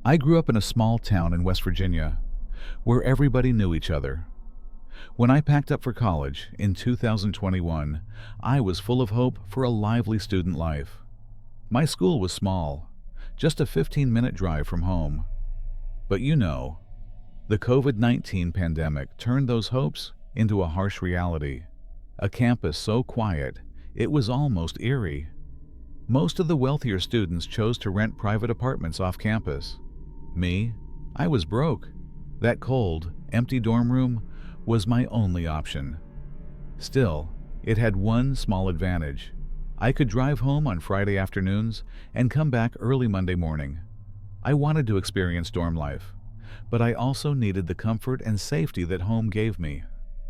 I grew up in a small town in West Virginia where everybody knew each other. When I packed up for college in 2021, I was full of hope for a lively student life. My school was small, just a 15-minute drive from home. But the COVID-19 pandemic turned those hopes into a harsh reality. A campus so quiet, it was almost eerie. Most of the wealthier students chose to rent private apartments off campus. Me, I was broke. That cold, empty dorm room was my only option. Still, it had one small advantage. I could drive home on Friday afternoons and come back early Monday morning. I wanted to experience dorm life, but I also needed the comfort and safety that home gave me.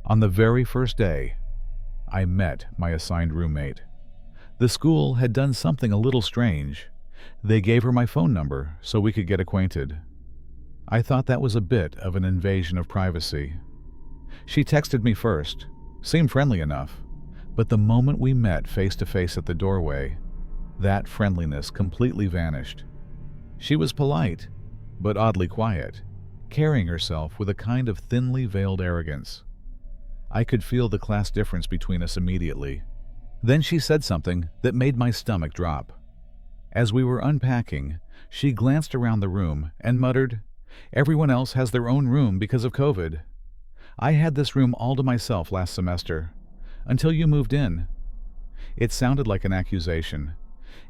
On the very first day, I met my assigned roommate. The school had done something a little strange. They gave her my phone number so we could get acquainted. I thought that was a bit of an invasion of privacy. She texted me first, seemed friendly enough, but the moment we met face to face at the doorway, that friendliness completely vanished. She was polite, but oddly quiet, carrying herself with a kind of thinly veiled arrogance. I could feel the class difference between us immediately. Then she said something that made my stomach drop. As we were unpacking, she glanced around the room and muttered, "Everyone else has their own room because of COVID. I had this room all to myself last semester, until you moved in." It sounded like an accusation,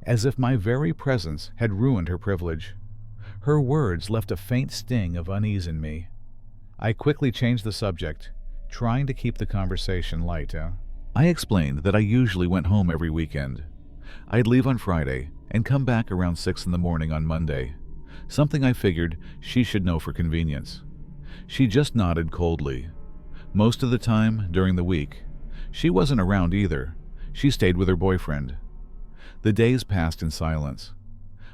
as if my very presence had ruined her privilege. Her words left a faint sting of unease in me. I quickly changed the subject, trying to keep the conversation light. I explained that I usually went home every weekend. I'd leave on Friday and come back around 6 in the morning on Monday, something I figured she should know for convenience. She just nodded coldly. Most of the time during the week, she wasn't around either. She stayed with her boyfriend. The days passed in silence.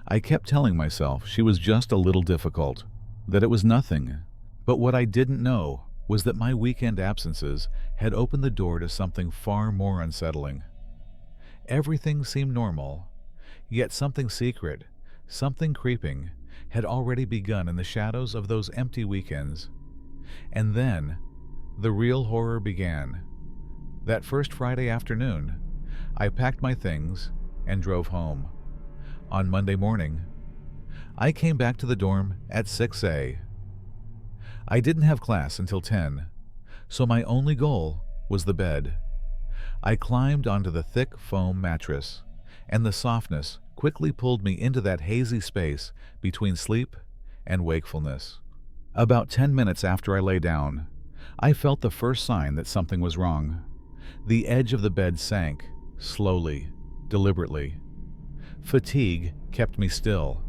I kept telling myself she was just a little difficult, that it was nothing. But what I didn't know was that my weekend absences had opened the door to something far more unsettling. Everything seemed normal, yet something secret, something creeping, had already begun in the shadows of those empty weekends. And then, the real horror began. That first Friday afternoon, I packed my things and drove home. On Monday morning, I came back to the dorm at 6 I didn't have class until 10, so my only goal was the bed. I climbed onto the thick foam mattress, and the softness quickly pulled me into that hazy space between sleep and wakefulness. About 10 minutes after I lay down, I felt the first sign that something was wrong. The edge of the bed sank, slowly, deliberately. Fatigue kept me still,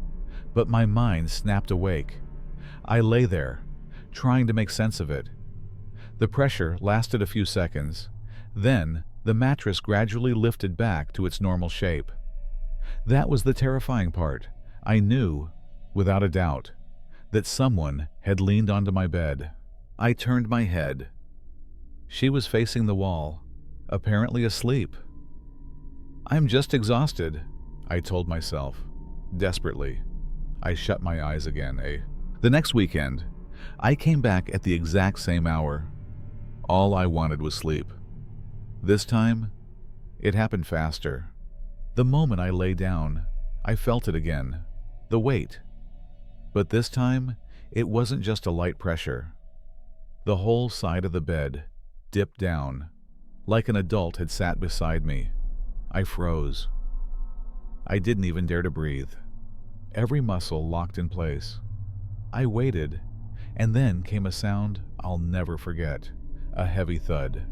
but my mind snapped awake. I lay there, trying to make sense of it. The pressure lasted a few seconds. Then, the mattress gradually lifted back to its normal shape. That was the terrifying part. I knew, without a doubt, that someone had leaned onto my bed. I turned my head. She was facing the wall, apparently asleep. "I'm just exhausted," I told myself, desperately. I shut my eyes again. The next weekend, I came back at the exact same hour. All I wanted was sleep. This time, it happened faster. The moment I lay down, I felt it again, the weight. But this time, it wasn't just a light pressure. The whole side of the bed dipped down, like an adult had sat beside me. I froze. I didn't even dare to breathe. Every muscle locked in place. I waited, and then came a sound I'll never forget, a heavy thud.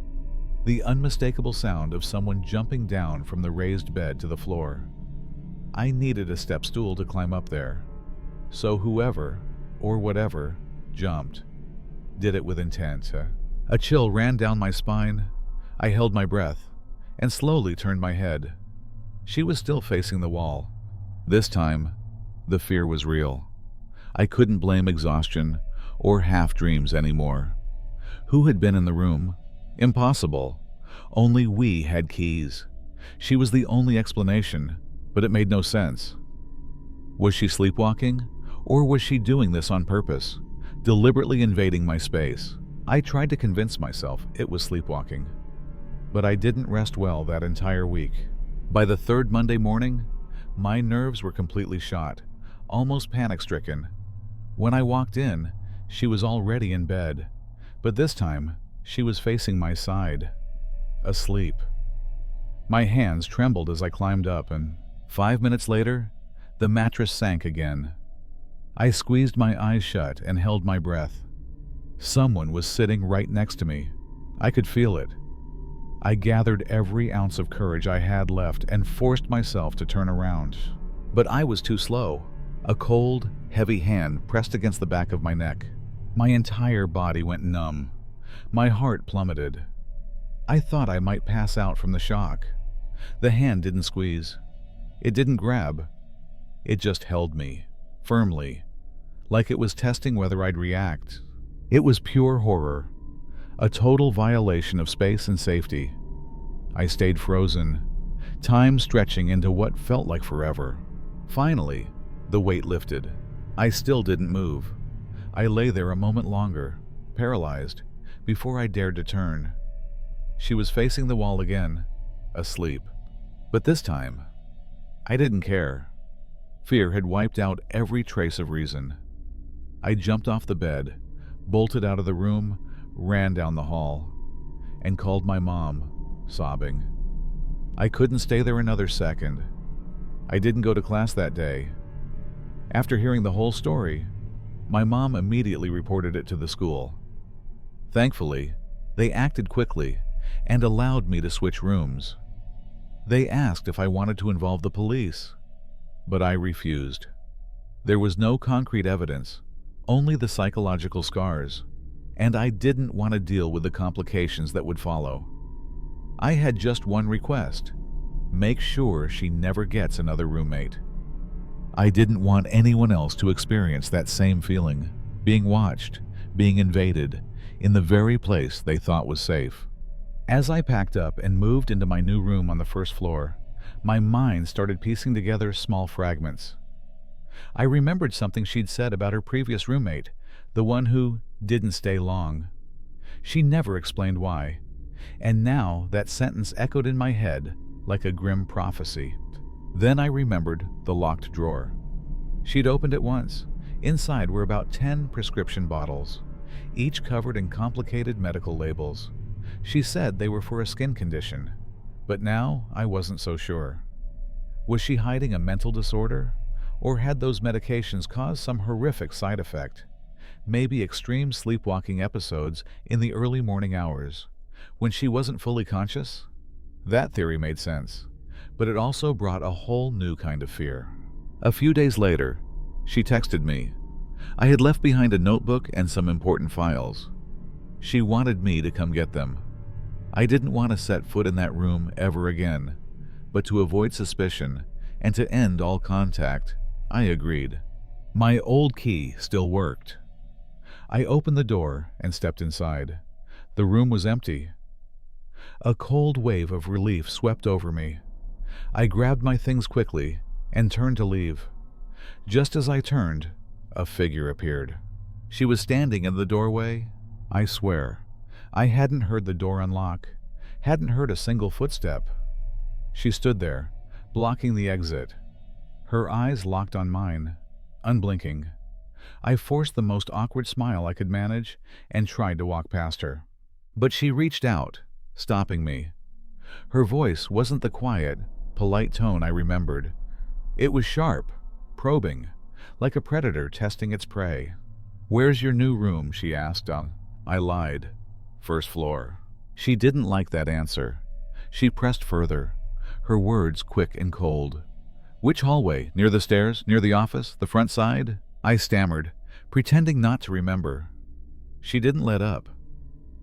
The unmistakable sound of someone jumping down from the raised bed to the floor. I needed a step stool to climb up there, so whoever, or whatever, jumped, did it with intent. A chill ran down my spine. I held my breath, and slowly turned my head. She was still facing the wall. This time, the fear was real. I couldn't blame exhaustion or half-dreams anymore. Who had been in the room? Impossible. Only we had keys. She was the only explanation, but it made no sense. Was she sleepwalking, Or was she doing this on purpose, deliberately invading my space? I tried to convince myself it was sleepwalking, but I didn't rest well that entire week. By the third Monday morning, my nerves were completely shot, almost panic-stricken. When I walked in, she was already in bed, but this time she was facing my side, asleep. My hands trembled as I climbed up, and 5 minutes later, the mattress sank again. I squeezed my eyes shut and held my breath. Someone was sitting right next to me. I could feel it. I gathered every ounce of courage I had left and forced myself to turn around. But I was too slow. A cold, heavy hand pressed against the back of my neck. My entire body went numb. My heart plummeted. I thought I might pass out from the shock. The hand didn't squeeze. It didn't grab. It just held me, firmly, like it was testing whether I'd react. It was pure horror, a total violation of space and safety. I stayed frozen, time stretching into what felt like forever. Finally, the weight lifted. I still didn't move. I lay there a moment longer, paralyzed, before I dared to turn. She was facing the wall again, asleep. But this time, I didn't care. Fear had wiped out every trace of reason. I jumped off the bed, bolted out of the room, ran down the hall, and called my mom, sobbing. I couldn't stay there another second. I didn't go to class that day. After hearing the whole story, my mom immediately reported it to the school. Thankfully, they acted quickly and allowed me to switch rooms. They asked if I wanted to involve the police, but I refused. There was no concrete evidence, only the psychological scars, and I didn't want to deal with the complications that would follow. I had just one request: make sure she never gets another roommate. I didn't want anyone else to experience that same feeling, being watched, being invaded, in the very place they thought was safe. As I packed up and moved into my new room on the first floor, my mind started piecing together small fragments. I remembered something she'd said about her previous roommate, the one who didn't stay long. She never explained why, and now that sentence echoed in my head like a grim prophecy. Then I remembered the locked drawer. She'd opened it once. Inside were about 10 prescription bottles, each covered in complicated medical labels. She said they were for a skin condition, but now I wasn't so sure. Was she hiding a mental disorder? Or had those medications caused some horrific side effect? Maybe extreme sleepwalking episodes in the early morning hours, when she wasn't fully conscious? That theory made sense, but it also brought a whole new kind of fear. A few days later, she texted me. I had left behind a notebook and some important files. She wanted me to come get them. I didn't want to set foot in that room ever again, but to avoid suspicion and to end all contact, I agreed. My old key still worked. I opened the door and stepped inside. The room was empty. A cold wave of relief swept over me. I grabbed my things quickly and turned to leave. Just as I turned, a figure appeared. She was standing in the doorway. I swear, I hadn't heard the door unlock, hadn't heard a single footstep. She stood there, blocking the exit. Her eyes locked on mine, unblinking. I forced the most awkward smile I could manage and tried to walk past her. But she reached out, stopping me. Her voice wasn't the quiet, polite tone I remembered. It was sharp, probing, like a predator testing its prey. "Where's your new room?" she asked. I lied. "First floor." She didn't like that answer. She pressed further, her words quick and cold. "Which hallway? Near the stairs? Near the office? The front side?" I stammered, pretending not to remember. She didn't let up.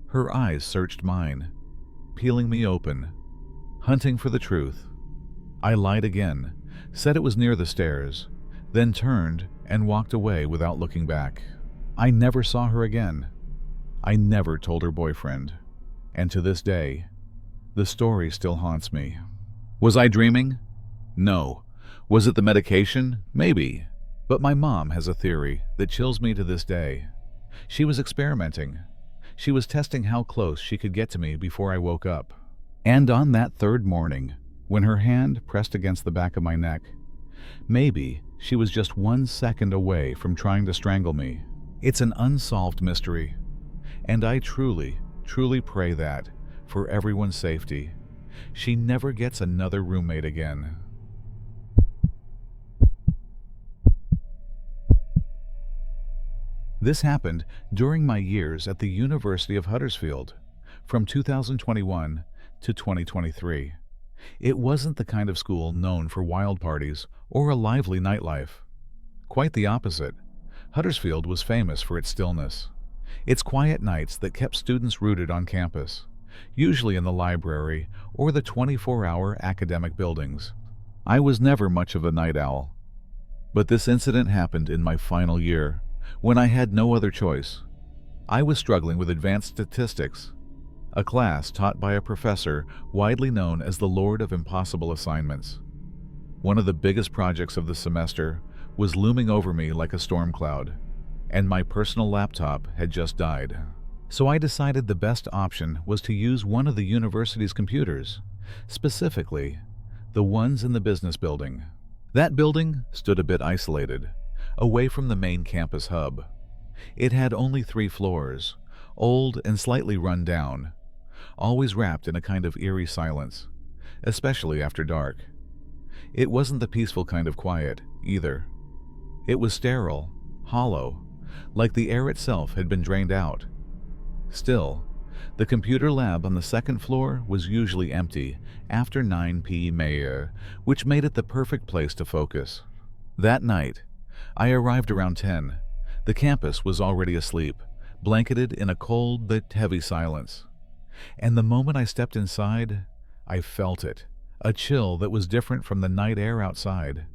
Her eyes searched mine, peeling me open, hunting for the truth. I lied again, said it was near the stairs, then turned and walked away without looking back. I never saw her again. I never told her boyfriend. And to this day, the story still haunts me. Was I dreaming? No. Was it the medication? Maybe. But my mom has a theory that chills me to this day. She was experimenting. She was testing how close she could get to me before I woke up. And on that third morning, when her hand pressed against the back of my neck, maybe she was just 1 second away from trying to strangle me. It's an unsolved mystery, and I truly, truly pray that, for everyone's safety, she never gets another roommate again. This happened during my years at the University of Huddersfield, from 2021 to 2023. It wasn't the kind of school known for wild parties or a lively nightlife. Quite the opposite. Huddersfield was famous for its stillness, its quiet nights that kept students rooted on campus, usually in the library or the 24-hour academic buildings. I was never much of a night owl, but this incident happened in my final year, when I had no other choice. I was struggling with advanced statistics, a class taught by a professor widely known as the Lord of Impossible Assignments. One of the biggest projects of the semester was looming over me like a storm cloud, and my personal laptop had just died. So I decided the best option was to use one of the university's computers, specifically the ones in the business building. That building stood a bit isolated, away from the main campus hub. It had only 3 floors, old and slightly run down, always wrapped in a kind of eerie silence, especially after dark. It wasn't the peaceful kind of quiet, either. It was sterile, hollow, like the air itself had been drained out. Still, the computer lab on the 2nd floor was usually empty after 9 p.m., which made it the perfect place to focus. That night, I arrived around 10. The campus was already asleep, blanketed in a cold but heavy silence. And the moment I stepped inside, I felt it, a chill that was different from the night air outside.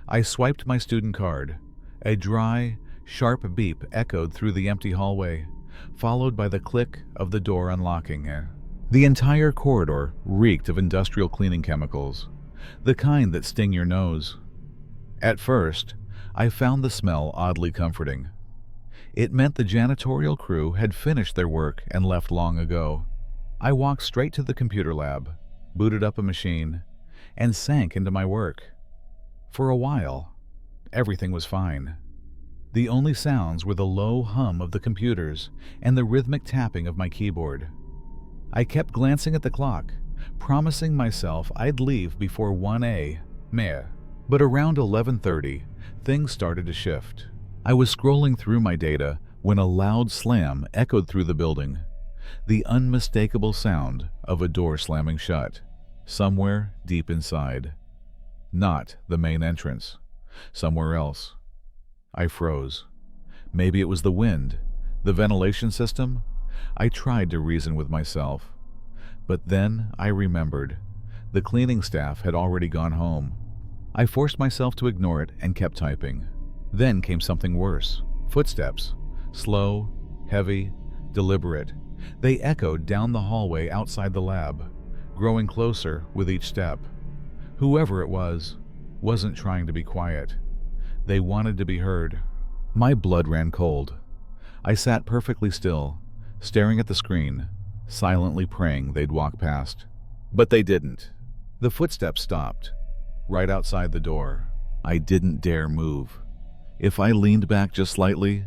I swiped my student card. A dry, sharp beep echoed through the empty hallway, followed by the click of the door unlocking. The entire corridor reeked of industrial cleaning chemicals, the kind that sting your nose. At first, I found the smell oddly comforting. It meant the janitorial crew had finished their work and left long ago. I walked straight to the computer lab, booted up a machine, and sank into my work. For a while, everything was fine. The only sounds were the low hum of the computers and the rhythmic tapping of my keyboard. I kept glancing at the clock, promising myself I'd leave before 1 a.m. But around 11:30, things started to shift. I was scrolling through my data when a loud slam echoed through the building, the unmistakable sound of a door slamming shut, somewhere deep inside. Not the main entrance, somewhere else. I froze. Maybe it was the wind, the ventilation system. I tried to reason with myself. But then I remembered. The cleaning staff had already gone home. I forced myself to ignore it and kept typing. Then came something worse. Footsteps. Slow, heavy, deliberate. They echoed down the hallway outside the lab, growing closer with each step. Whoever it was, wasn't trying to be quiet. They wanted to be heard. My blood ran cold. I sat perfectly still, staring at the screen, silently praying they'd walk past. But they didn't. The footsteps stopped, right outside the door. I didn't dare move. If I leaned back just slightly,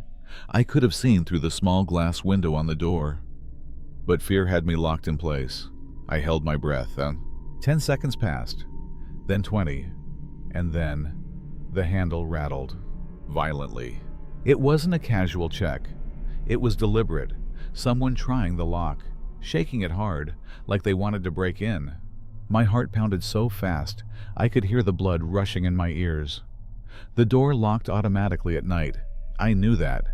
I could have seen through the small glass window on the door. But fear had me locked in place. I held my breath. 10 seconds passed, then 20, and then the handle rattled violently. It wasn't a casual check. It was deliberate, someone trying the lock, shaking it hard, like they wanted to break in. My heart pounded so fast, I could hear the blood rushing in my ears. The door locked automatically at night. I knew that,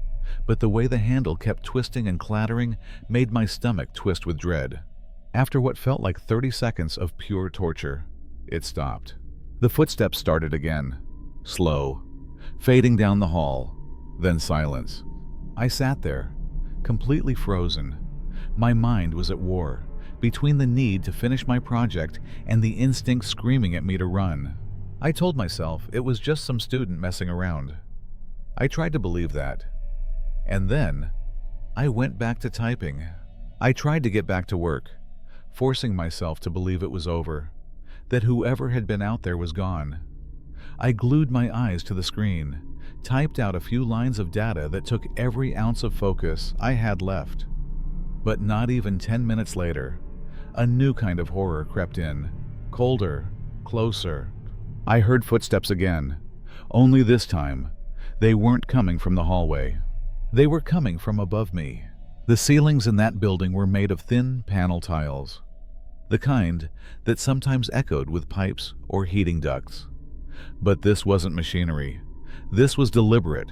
but the way the handle kept twisting and clattering made my stomach twist with dread. After what felt like 30 seconds of pure torture, it stopped. The footsteps started again, slow, fading down the hall, then silence. I sat there, completely frozen. My mind was at war, between the need to finish my project and the instinct screaming at me to run. I told myself it was just some student messing around, I tried to believe that. And then, I went back to typing. I tried to get back to work, forcing myself to believe it was over, that whoever had been out there was gone. I glued my eyes to the screen, typed out a few lines of data that took every ounce of focus I had left. But not even 10 minutes later, a new kind of horror crept in, colder, closer. I heard footsteps again, only this time, they weren't coming from the hallway. They were coming from above me. The ceilings in that building were made of thin panel tiles, the kind that sometimes echoed with pipes or heating ducts. But this wasn't machinery. This was deliberate.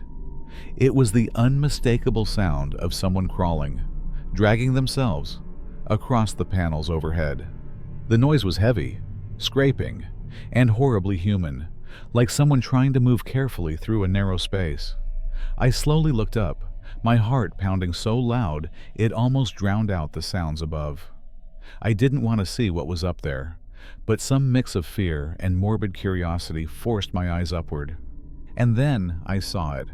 It was the unmistakable sound of someone crawling, dragging themselves across the panels overhead. The noise was heavy, scraping, and horribly human, like someone trying to move carefully through a narrow space. I slowly looked up, my heart pounding so loud it almost drowned out the sounds above. I didn't want to see what was up there, but some mix of fear and morbid curiosity forced my eyes upward. And then I saw it.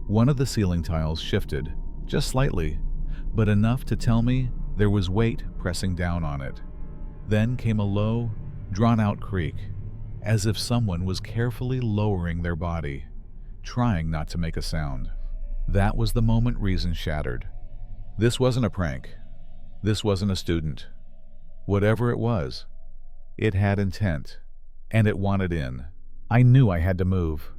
One of the ceiling tiles shifted, just slightly, but enough to tell me there was weight pressing down on it. Then came a low, drawn-out creak, as if someone was carefully lowering their body, trying not to make a sound. That was the moment reason shattered. This wasn't a prank. This wasn't a student. Whatever it was, it had intent, and it wanted in. I knew I had to move.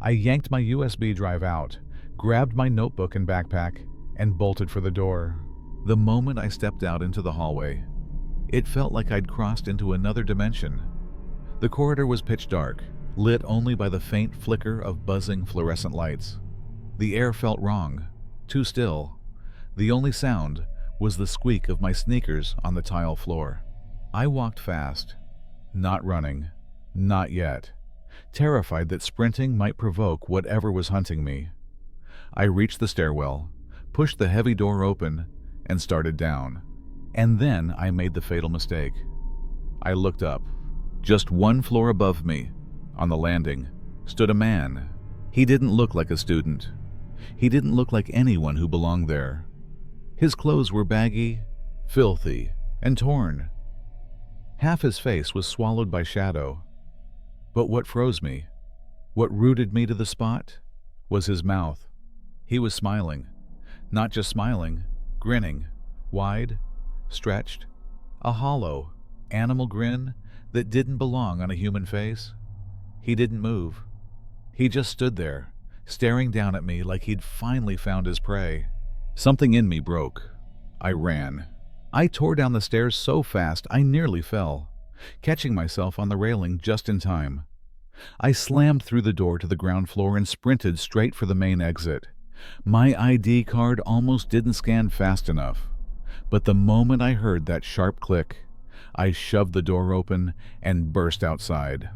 I yanked my USB drive out, grabbed my notebook and backpack, and bolted for the door. The moment I stepped out into the hallway, it felt like I'd crossed into another dimension. The corridor was pitch dark, lit only by the faint flicker of buzzing fluorescent lights. The air felt wrong, too still. The only sound was the squeak of my sneakers on the tile floor. I walked fast, not running, not yet, terrified that sprinting might provoke whatever was hunting me. I reached the stairwell, pushed the heavy door open, and started down. And then I made the fatal mistake. I looked up. Just one floor above me, on the landing, stood a man. He didn't look like a student. He didn't look like anyone who belonged there. His clothes were baggy, filthy, and torn. Half his face was swallowed by shadow. But what froze me, what rooted me to the spot, was his mouth. He was smiling. Not just smiling, grinning, wide, stretched, a hollow, animal grin that didn't belong on a human face. He didn't move. He just stood there, staring down at me like he'd finally found his prey. Something in me broke. I ran. I tore down the stairs so fast I nearly fell, catching myself on the railing just in time. I slammed through the door to the ground floor and sprinted straight for the main exit. My ID card almost didn't scan fast enough, but the moment I heard that sharp click, I shoved the door open and burst outside.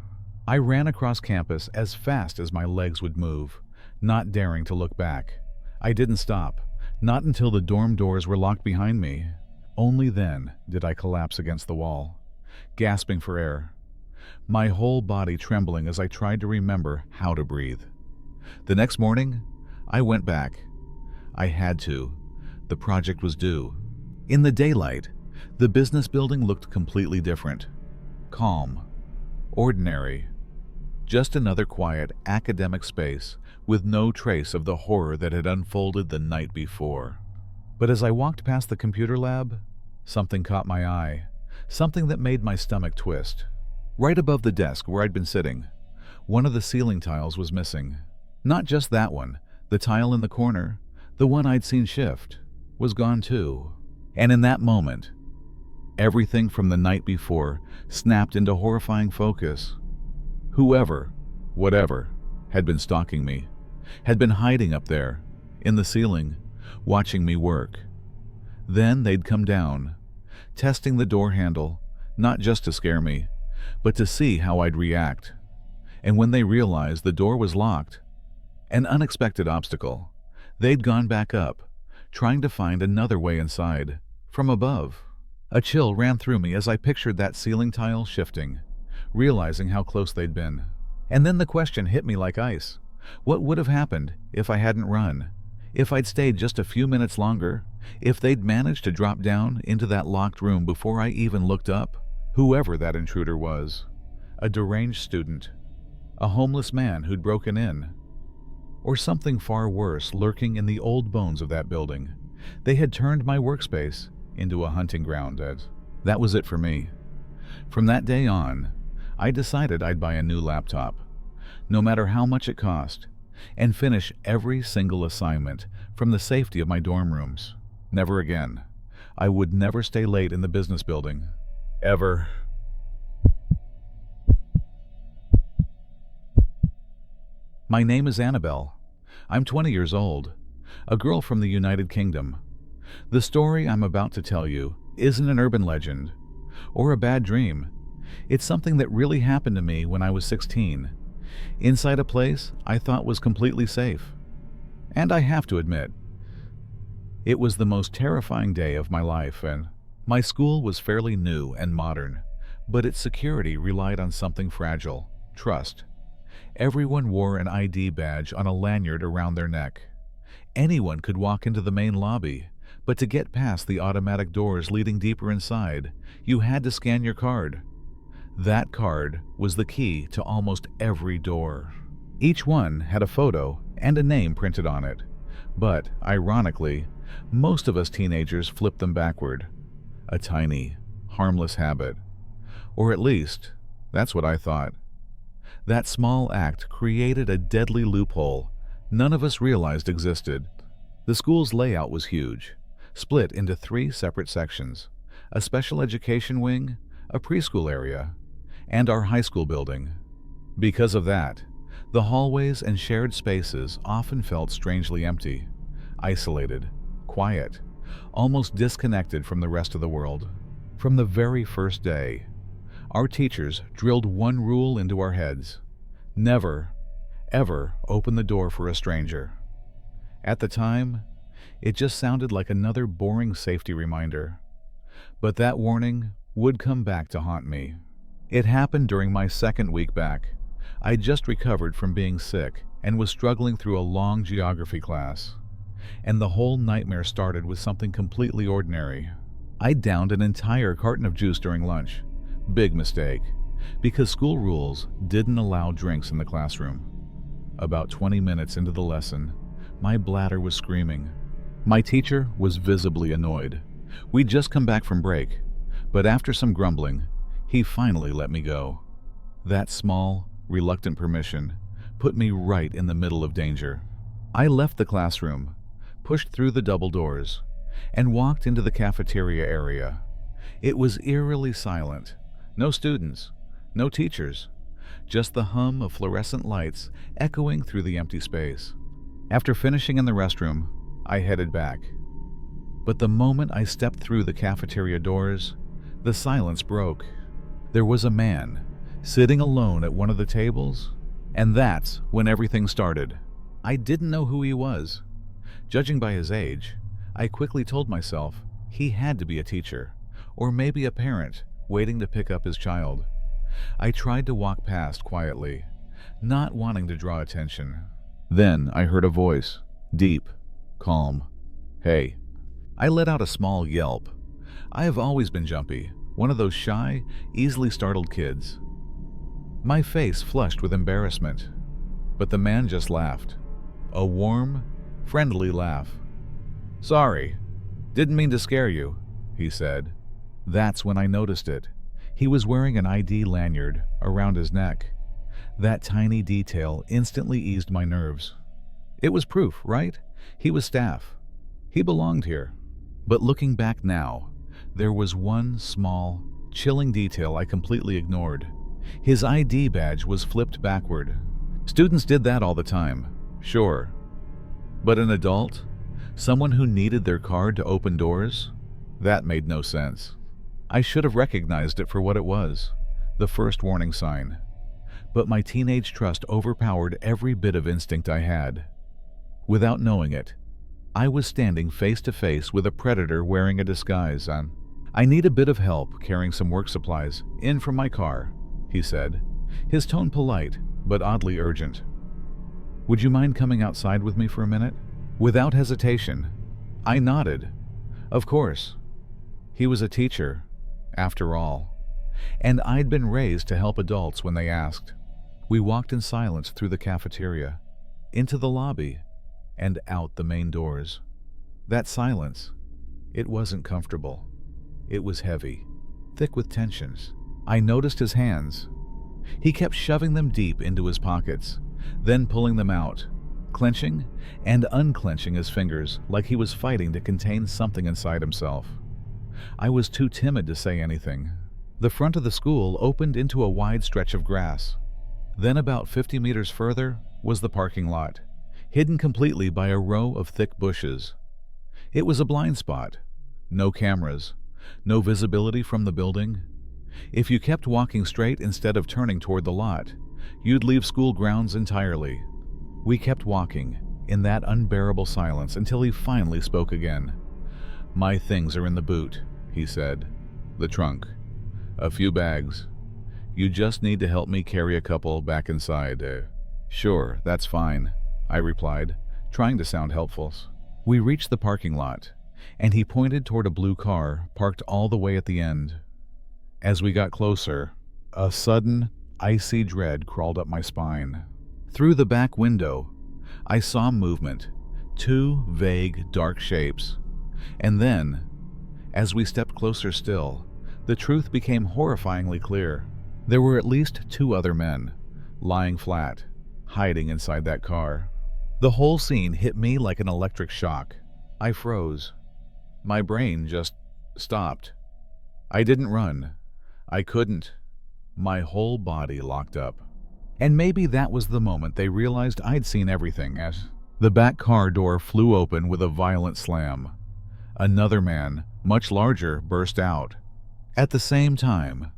I ran across campus as fast as my legs would move, not daring to look back. I didn't stop, not until the dorm doors were locked behind me. Only then did I collapse against the wall, gasping for air, my whole body trembling as I tried to remember how to breathe. The next morning, I went back. I had to. The project was due. In the daylight, the business building looked completely different. Calm. Ordinary. Just another quiet academic space with no trace of the horror that had unfolded the night before. But as I walked past the computer lab, something caught my eye. Something that made my stomach twist. Right above the desk where I'd been sitting, one of the ceiling tiles was missing. Not just that one. The tile in the corner, the one I'd seen shift, was gone too. And in that moment, everything from the night before snapped into horrifying focus. Whoever, whatever, had been stalking me, had been hiding up there, in the ceiling, watching me work. Then they'd come down, testing the door handle, not just to scare me, but to see how I'd react. And when they realized the door was locked, an unexpected obstacle, they'd gone back up, trying to find another way inside, from above. A chill ran through me as I pictured that ceiling tile shifting, realizing how close they'd been. And then the question hit me like ice. What would have happened if I hadn't run? If I'd stayed just a few minutes longer? If they'd managed to drop down into that locked room before I even looked up? Whoever that intruder was. A deranged student. A homeless man who'd broken in. Or something far worse lurking in the old bones of that building. They had turned my workspace into a hunting ground. That was it for me. From that day on, I decided I'd buy a new laptop, no matter how much it cost, and finish every single assignment from the safety of my dorm rooms. Never again. I would never stay late in the business building. Ever. My name is Annabelle. I'm 20 years old, a girl from the United Kingdom. The story I'm about to tell you isn't an urban legend or a bad dream. It's something that really happened to me when I was 16, inside a place I thought was completely safe. And I have to admit, it was the most terrifying day of my life, and my school was fairly new and modern, but its security relied on something fragile: trust. Everyone wore an ID badge on a lanyard around their neck. Anyone could walk into the main lobby, but to get past the automatic doors leading deeper inside, you had to scan your card. That card was the key to almost every door. Each one had a photo and a name printed on it, but, ironically, most of us teenagers flipped them backward. A tiny, harmless habit. Or at least, that's what I thought. That small act created a deadly loophole none of us realized existed. The school's layout was huge, split into 3 separate sections: a special education wing, a preschool area, and our high school building. Because of that, the hallways and shared spaces often felt strangely empty, isolated, quiet, almost disconnected from the rest of the world. From the very first day, our teachers drilled one rule into our heads: never, ever open the door for a stranger. At the time, it just sounded like another boring safety reminder. But that warning would come back to haunt me. It happened during my second week back. I just recovered from being sick and was struggling through a long geography class. And the whole nightmare started with something completely ordinary. I downed an entire carton of juice during lunch. Big mistake, because school rules didn't allow drinks in the classroom. About 20 minutes into the lesson, my bladder was screaming. My teacher was visibly annoyed. We'd just come back from break, but after some grumbling, he finally let me go. That small, reluctant permission put me right in the middle of danger. I left the classroom, pushed through the double doors, and walked into the cafeteria area. It was eerily silent. No students, no teachers, just the hum of fluorescent lights echoing through the empty space. After finishing in the restroom, I headed back. But the moment I stepped through the cafeteria doors, the silence broke. There was a man sitting alone at one of the tables, and that's when everything started. I didn't know who he was. Judging by his age, I quickly told myself he had to be a teacher, or maybe a parent waiting to pick up his child. I tried to walk past quietly, not wanting to draw attention. Then I heard a voice, deep, calm. "Hey." I let out a small yelp. I have always been jumpy, one of those shy, easily startled kids. My face flushed with embarrassment, but the man just laughed. A warm, friendly laugh. "Sorry, didn't mean to scare you," he said. That's when I noticed it. He was wearing an ID lanyard around his neck. That tiny detail instantly eased my nerves. It was proof, right? He was staff. He belonged here. But looking back now, there was one small, chilling detail I completely ignored. His ID badge was flipped backward. Students did that all the time, sure. But an adult? Someone who needed their card to open doors? That made no sense. I should have recognized it for what it was, the first warning sign. But my teenage trust overpowered every bit of instinct I had. Without knowing it, I was standing face to face with a predator wearing a disguise. "I need a bit of help carrying some work supplies in from my car," he said, his tone polite but oddly urgent. Would you mind coming outside with me for a minute? Without hesitation, I nodded. Of course. He was a teacher, after all, and I'd been raised to help adults when they asked. We walked in silence through the cafeteria, into the lobby, and out the main doors. That silence, it wasn't comfortable. It was heavy, thick with tensions. I noticed his hands. He kept shoving them deep into his pockets, then pulling them out, clenching and unclenching his fingers like he was fighting to contain something inside himself. I was too timid to say anything. The front of the school opened into a wide stretch of grass. Then about 50 meters further was the parking lot, hidden completely by a row of thick bushes. It was a blind spot. No cameras, no visibility from the building. If you kept walking straight instead of turning toward the lot, you'd leave school grounds entirely. We kept walking, in that unbearable silence, until he finally spoke again. "My things are in the boot," he said. "The trunk. A few bags. You just need to help me carry a couple back inside." "Sure, that's fine," I replied, trying to sound helpful. We reached the parking lot, and he pointed toward a blue car parked all the way at the end. As we got closer, a sudden, icy dread crawled up my spine. Through the back window, I saw movement, two vague, dark shapes. And then, as we stepped closer still, the truth became horrifyingly clear. There were at least two other men, lying flat, hiding inside that car. The whole scene hit me like an electric shock. I froze. My brain just stopped. I didn't run. I couldn't. My whole body locked up. And maybe that was the moment they realized I'd seen everything. As the back car door flew open with a violent slam. Another man, much larger, burst out. At the same time,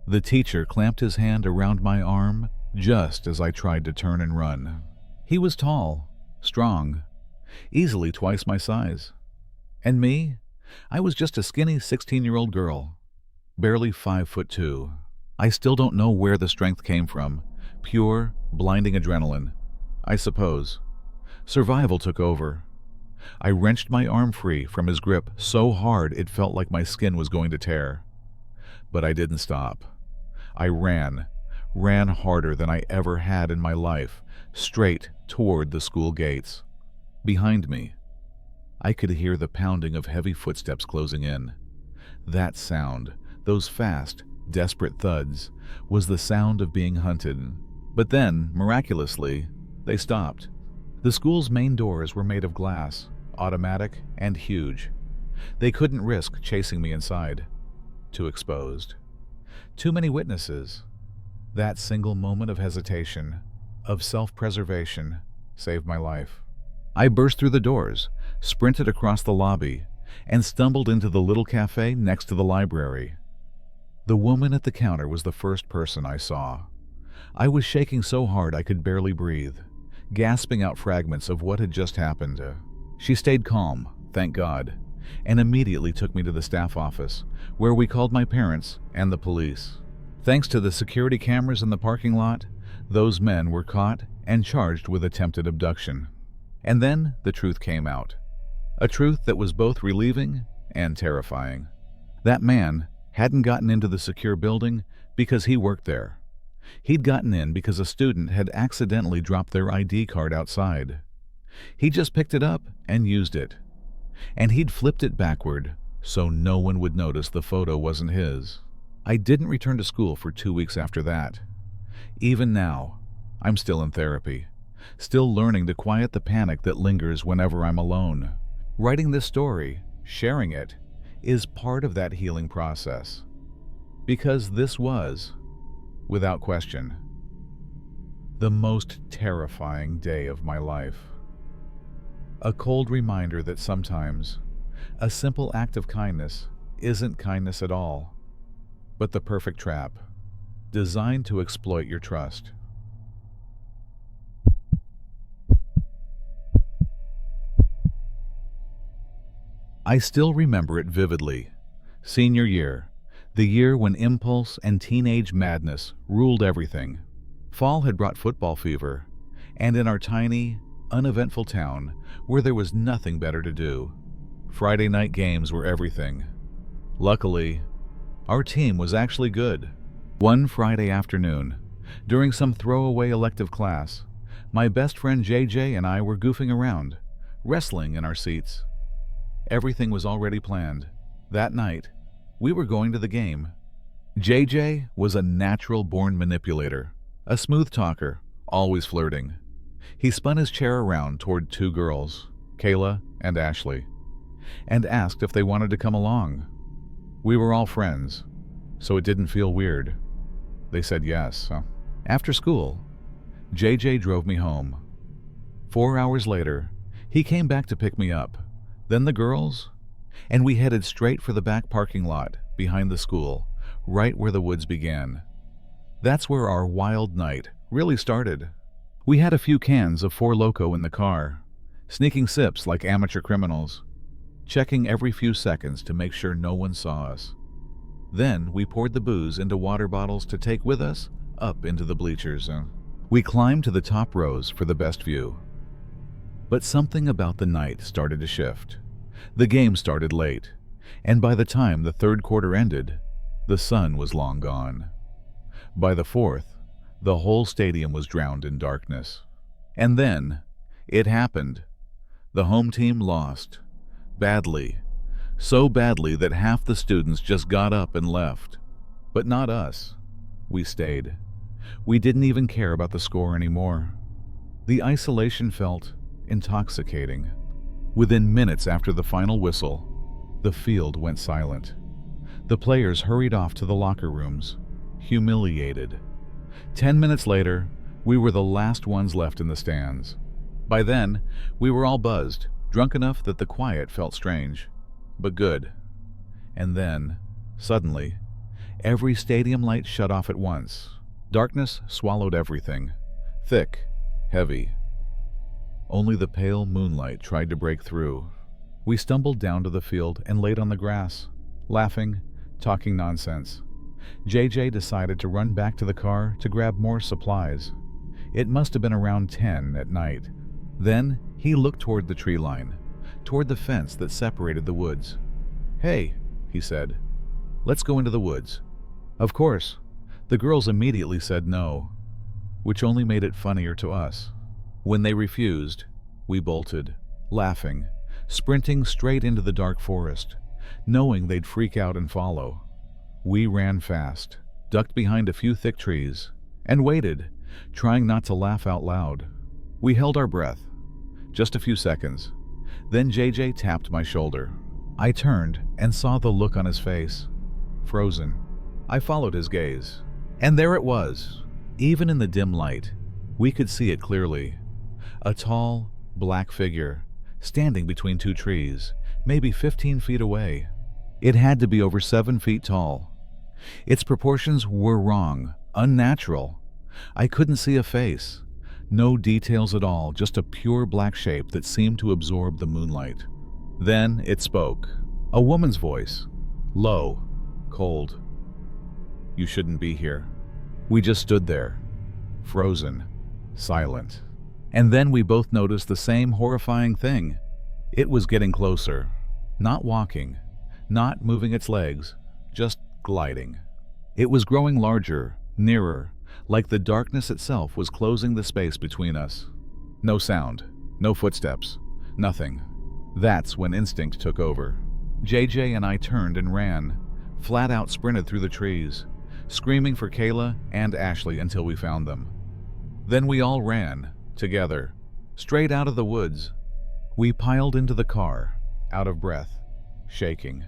the teacher clamped his hand around my arm just as I tried to turn and run. He was tall, strong, easily twice my size. And me? I was just a skinny 16-year-old girl, barely 5'2". I still don't know where the strength came from. Pure, blinding adrenaline, I suppose. Survival took over. I wrenched my arm free from his grip so hard it felt like my skin was going to tear. But I didn't stop. I ran harder than I ever had in my life, straight toward the school gates. Behind me, I could hear the pounding of heavy footsteps closing in. That sound, those fast, desperate thuds, was the sound of being hunted. But then, miraculously, they stopped. The school's main doors were made of glass, automatic and huge. They couldn't risk chasing me inside. Too exposed. Too many witnesses. That single moment of hesitation, of self-preservation, saved my life. I burst through the doors, sprinted across the lobby, and stumbled into the little cafe next to the library. The woman at the counter was the first person I saw. I was shaking so hard I could barely breathe, gasping out fragments of what had just happened. She stayed calm, thank God, and immediately took me to the staff office, where we called my parents and the police. Thanks to the security cameras in the parking lot, those men were caught and charged with attempted abduction. And then the truth came out. A truth that was both relieving and terrifying. That man hadn't gotten into the secure building because he worked there. He'd gotten in because a student had accidentally dropped their ID card outside. He just picked it up and used it. And he'd flipped it backward so no one would notice the photo wasn't his. I didn't return to school for 2 weeks after that. Even now, I'm still in therapy, still learning to quiet the panic that lingers whenever I'm alone. Writing this story, sharing it, is part of that healing process. Because this was, without question, the most terrifying day of my life. A cold reminder that sometimes a simple act of kindness isn't kindness at all, but the perfect trap, designed to exploit your trust. I still remember it vividly. Senior year, the year when impulse and teenage madness ruled everything. Fall had brought football fever, and in our tiny, uneventful town where there was nothing better to do, Friday night games were everything. Luckily, our team was actually good. One Friday afternoon, during some throwaway elective class, my best friend JJ and I were goofing around, wrestling in our seats. Everything was already planned. That night, we were going to the game. JJ was a natural-born manipulator, a smooth talker, always flirting. He spun his chair around toward two girls, Kayla and Ashley, and asked if they wanted to come along. We were all friends, so it didn't feel weird. They said yes. After school, JJ drove me home. 4 hours later, he came back to pick me up, then the girls, and we headed straight for the back parking lot behind the school, right where the woods began. That's where our wild night really started. We had a few cans of Four Loko in the car, sneaking sips like amateur criminals, checking every few seconds to make sure no one saw us. Then we poured the booze into water bottles to take with us up into the bleachers. We climbed to the top rows for the best view. But something about the night started to shift. The game started late, and by the time the third quarter ended, the sun was long gone. By the fourth, the whole stadium was drowned in darkness. And then, it happened. The home team lost. Badly. So badly that half the students just got up and left. But not us. We stayed. We didn't even care about the score anymore. The isolation felt intoxicating. Within minutes after the final whistle, the field went silent. The players hurried off to the locker rooms, humiliated. 10 minutes later, we were the last ones left in the stands. By then, we were all buzzed, drunk enough that the quiet felt strange, but good. And then, suddenly, every stadium light shut off at once. Darkness swallowed everything, thick, heavy. Only the pale moonlight tried to break through. We stumbled down to the field and laid on the grass, laughing, talking nonsense. JJ decided to run back to the car to grab more supplies. It must have been around 10 at night. Then he looked toward the tree line, toward the fence that separated the woods. "Hey," he said, "let's go into the woods." Of course, the girls immediately said no, which only made it funnier to us. When they refused, we bolted, laughing, sprinting straight into the dark forest, knowing they'd freak out and follow. We ran fast, ducked behind a few thick trees, and waited, trying not to laugh out loud. We held our breath. Just a few seconds. Then JJ tapped my shoulder. I turned and saw the look on his face. Frozen. I followed his gaze. And there it was. Even in the dim light, we could see it clearly. A tall, black figure, standing between two trees, maybe 15 feet away. It had to be over 7 feet tall. Its proportions were wrong, unnatural. I couldn't see a face. No details at all, just a pure black shape that seemed to absorb the moonlight. Then it spoke. A woman's voice. Low, cold. "You shouldn't be here." We just stood there, frozen, silent. And then we both noticed the same horrifying thing. It was getting closer. Not walking, not moving its legs, just gliding. It was growing larger, nearer, like the darkness itself was closing the space between us. No sound, no footsteps, nothing. That's when instinct took over. JJ and I turned and ran, flat out sprinted through the trees, screaming for Kayla and Ashley until we found them. Then we all ran, together, straight out of the woods. We piled into the car, out of breath, shaking.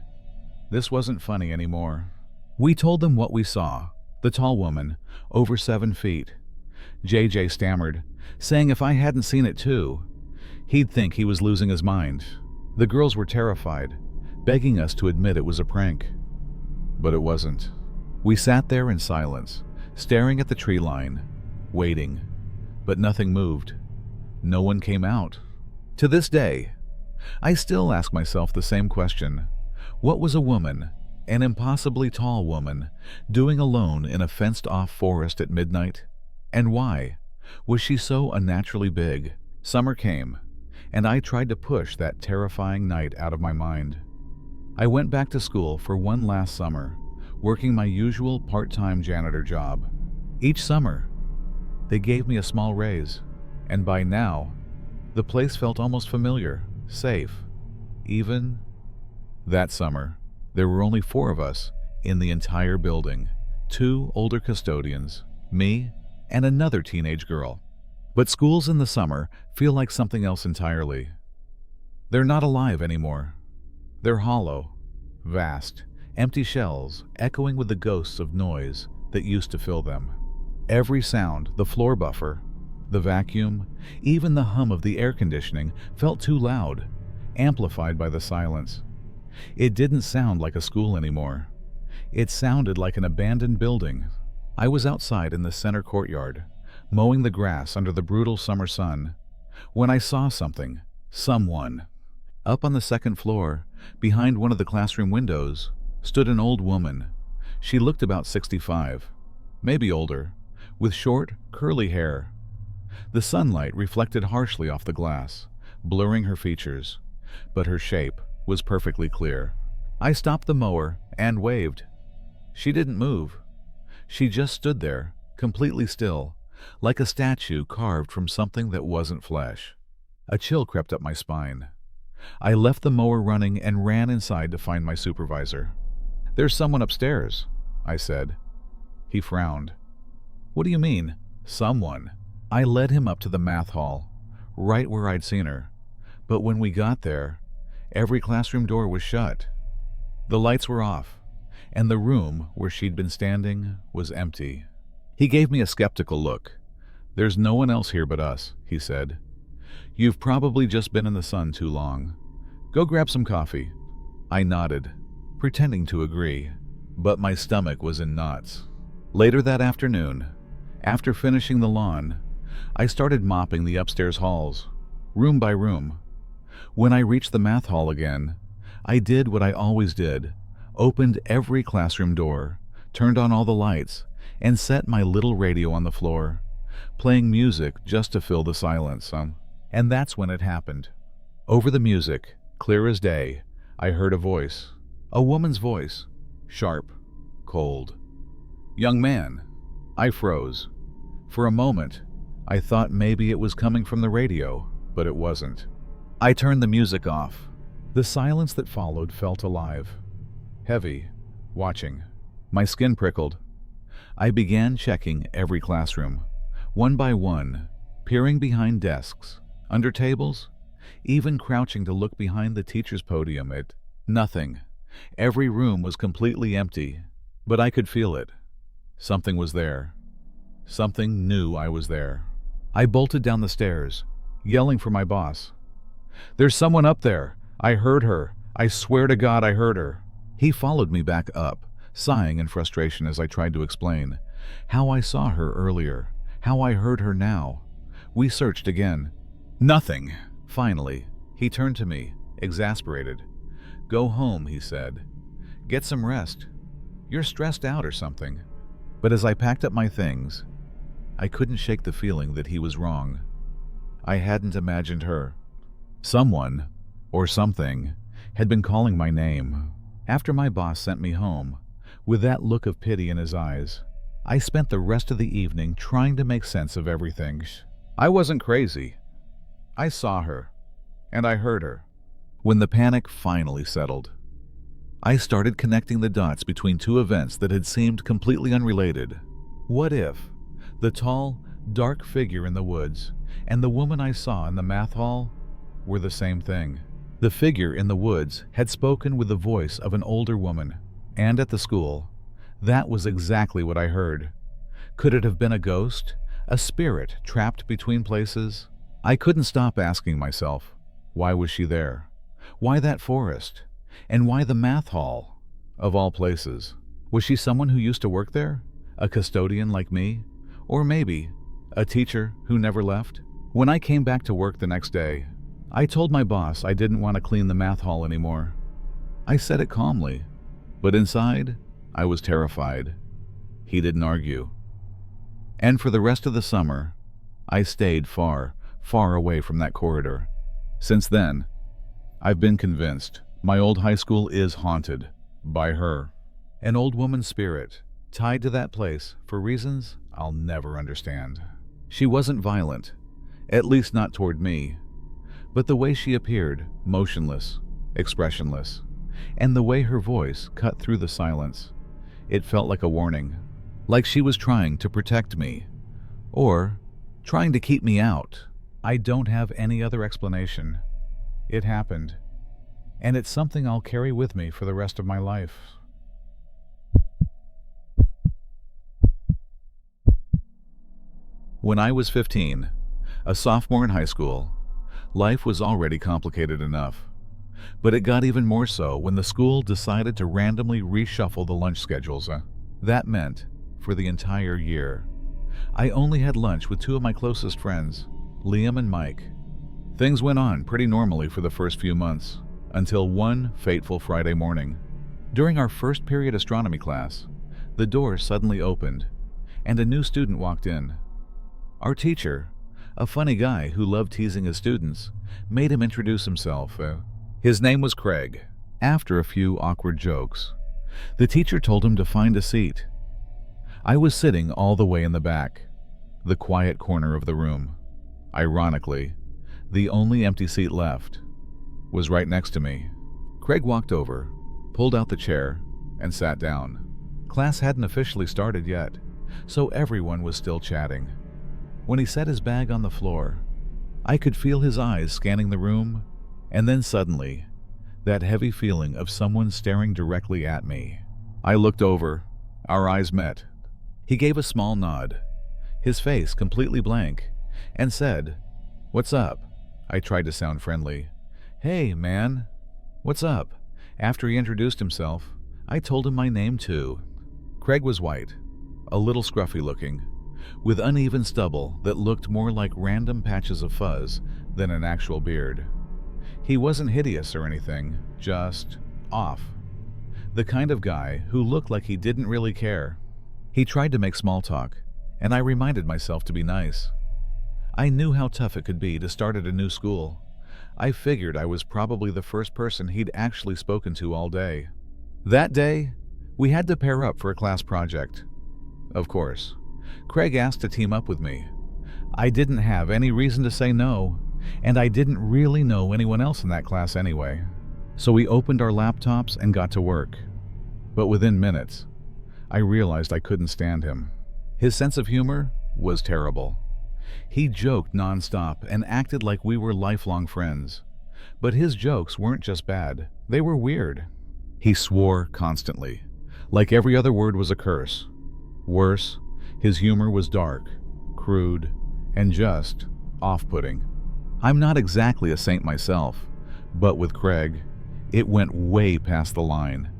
This wasn't funny anymore. We told them what we saw. The tall woman, over 7 feet. JJ stammered, saying if I hadn't seen it too, he'd think he was losing his mind. The girls were terrified, begging us to admit it was a prank. But it wasn't. We sat there in silence, staring at the tree line, waiting. But nothing moved. No one came out. To this day, I still ask myself the same question. What was a woman, an impossibly tall woman, doing alone in a fenced-off forest at midnight? And why? Was she so unnaturally big? Summer came, and I tried to push that terrifying night out of my mind. I went back to school for one last summer, working my usual part-time janitor job. Each summer, they gave me a small raise, and by now, the place felt almost familiar, safe. Even that summer, there were only 4 of us in the entire building. 2 older custodians, me, and another teenage girl. But schools in the summer feel like something else entirely. They're not alive anymore. They're hollow, vast, empty shells echoing with the ghosts of noise that used to fill them. Every sound, the floor buffer, the vacuum, even the hum of the air conditioning felt too loud, amplified by the silence. It didn't sound like a school anymore. It sounded like an abandoned building. I was outside in the center courtyard, mowing the grass under the brutal summer sun, when I saw someone. Up on the second floor, behind one of the classroom windows, stood an old woman. She looked about 65, maybe older, with short, curly hair. The sunlight reflected harshly off the glass, blurring her features, but her shape was perfectly clear. I stopped the mower and waved. She didn't move. She just stood there, completely still, like a statue carved from something that wasn't flesh. A chill crept up my spine. I left the mower running and ran inside to find my supervisor. "There's someone upstairs," I said. He frowned. "What do you mean, someone?" I led him up to the math hall, right where I'd seen her. But when we got there, every classroom door was shut. The lights were off, and the room where she'd been standing was empty. He gave me a skeptical look. "There's no one else here but us," he said. "You've probably just been in the sun too long. Go grab some coffee." I nodded, pretending to agree, but my stomach was in knots. Later that afternoon, after finishing the lawn, I started mopping the upstairs halls, room by room. When I reached the math hall again, I did what I always did, opened every classroom door, turned on all the lights, and set my little radio on the floor, playing music just to fill the silence. And that's when it happened. Over the music, clear as day, I heard a voice, a woman's voice, sharp, cold. "Young man." I froze. For a moment, I thought maybe it was coming from the radio, but it wasn't. I turned the music off. The silence that followed felt alive, heavy, watching. My skin prickled. I began checking every classroom, one by one, peering behind desks, under tables, even crouching to look behind the teacher's podium at nothing. Every room was completely empty, but I could feel it. Something was there. Something knew I was there. I bolted down the stairs, yelling for my boss. "There's someone up there. I heard her. I swear to God I heard her." He followed me back up, sighing in frustration as I tried to explain how I saw her earlier, how I heard her now. We searched again. Nothing. Finally, he turned to me, exasperated. "Go home," he said. "Get some rest. You're stressed out or something." But as I packed up my things, I couldn't shake the feeling that he was wrong. I hadn't imagined her. Someone, or something, had been calling my name. After my boss sent me home, with that look of pity in his eyes, I spent the rest of the evening trying to make sense of everything. I wasn't crazy. I saw her, and I heard her. When the panic finally settled, I started connecting the dots between 2 events that had seemed completely unrelated. What if the tall, dark figure in the woods and the woman I saw in the math hall were the same thing? The figure in the woods had spoken with the voice of an older woman, and at the school, that was exactly what I heard. Could it have been a ghost, a spirit trapped between places? I couldn't stop asking myself, why was she there? Why that forest? And why the math hall, of all places? Was she someone who used to work there? A custodian like me? Or maybe a teacher who never left? When I came back to work the next day, I told my boss I didn't want to clean the math hall anymore. I said it calmly, but inside, I was terrified. He didn't argue. And for the rest of the summer, I stayed far, far away from that corridor. Since then, I've been convinced my old high school is haunted by her. An old woman's spirit, tied to that place for reasons I'll never understand. She wasn't violent, at least not toward me, but the way she appeared, motionless, expressionless, and the way her voice cut through the silence, it felt like a warning, like she was trying to protect me, or trying to keep me out. I don't have any other explanation. It happened, and it's something I'll carry with me for the rest of my life. When I was 15, a sophomore in high school, life was already complicated enough. But it got even more so when the school decided to randomly reshuffle the lunch schedules. That meant, for the entire year, I only had lunch with two of my closest friends, Liam and Mike. Things went on pretty normally for the first few months, until one fateful Friday morning. During our first period astronomy class, the door suddenly opened, and a new student walked in. Our teacher, a funny guy who loved teasing his students, made him introduce himself. His name was Craig. After a few awkward jokes, the teacher told him to find a seat. I was sitting all the way in the back, the quiet corner of the room. Ironically, the only empty seat left was right next to me. Craig walked over, pulled out the chair, and sat down. Class hadn't officially started yet, so everyone was still chatting. When he set his bag on the floor, I could feel his eyes scanning the room, and then suddenly, that heavy feeling of someone staring directly at me. I looked over. Our eyes met. He gave a small nod, his face completely blank, and said, "What's up?" I tried to sound friendly. "Hey, man, what's up?" After he introduced himself, I told him my name too. Craig was white, a little scruffy looking, with uneven stubble that looked more like random patches of fuzz than an actual beard. He wasn't hideous or anything, just off. The kind of guy who looked like he didn't really care. He tried to make small talk, and I reminded myself to be nice. I knew how tough it could be to start at a new school. I figured I was probably the first person he'd actually spoken to all day. That day, we had to pair up for a class project. Of course, Craig asked to team up with me. I didn't have any reason to say no, and I didn't really know anyone else in that class anyway. So we opened our laptops and got to work. But within minutes, I realized I couldn't stand him. His sense of humor was terrible. He joked nonstop and acted like we were lifelong friends. But his jokes weren't just bad, they were weird. He swore constantly, like every other word was a curse. Worse, his humor was dark, crude, and just off-putting. I'm not exactly a saint myself, but with Craig, it went way past the line.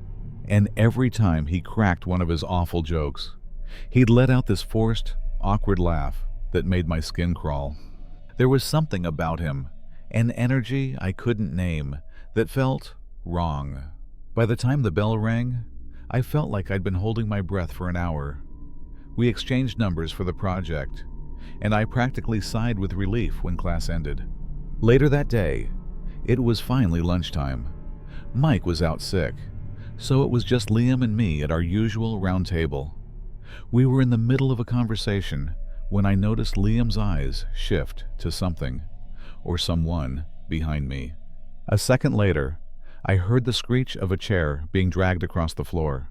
And every time he cracked one of his awful jokes, he'd let out this forced, awkward laugh that made my skin crawl. There was something about him, an energy I couldn't name, that felt wrong. By the time the bell rang, I felt like I'd been holding my breath for an hour. We exchanged numbers for the project, and I practically sighed with relief when class ended. Later that day, it was finally lunchtime. Mike was out sick, so it was just Liam and me at our usual round table. We were in the middle of a conversation when I noticed Liam's eyes shift to something, or someone, behind me. A second later, I heard the screech of a chair being dragged across the floor.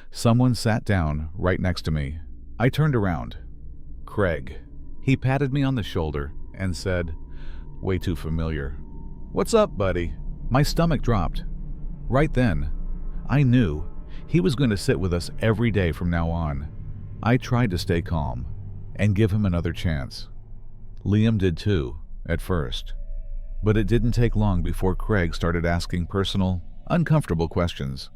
Someone sat down right next to me. I turned around. Craig. He patted me on the shoulder and said, way too familiar, "What's up, buddy?" My stomach dropped. Right then, I knew he was going to sit with us every day from now on. I tried to stay calm and give him another chance. Liam did too, at first. But it didn't take long before Craig started asking personal, uncomfortable questions,